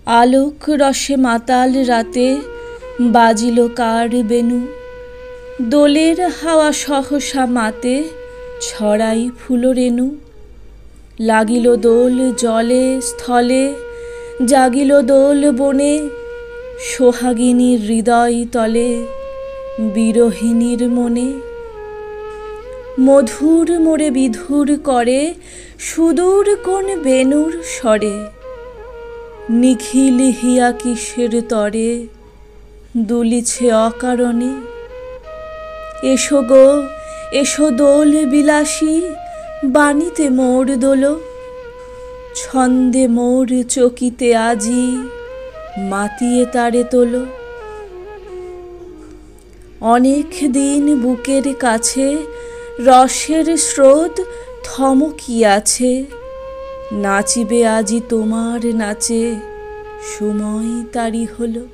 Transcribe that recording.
আলোক রসে মাতাল রাতে বাজিল কার বেনু, দোলের হাওয়া সহসা মাতে ছড়াই ফুলরেণু। লাগিল দোল জলে স্থলে, জাগিল দোল বনে, সোহাগিনীর হৃদয় তলে বিরহিণীর মনে। মধুর মোরে বিধুর করে সুদূর কোন বেণুর স্বরে, নিখিল হিয়া কিসের তরে দুলিছে অকারণে। এসো গো এসো দোল বিলাসী, বাণীতে মোর দোলো, ছন্দে মোর চকিতে আজি মাতিয়ে তারে তোলো। অনেক দিন বুকের কাছে রসের স্রোত থমকিয়াছে, নাচিবে আজি তোমার নাচে সময় তারি হলো।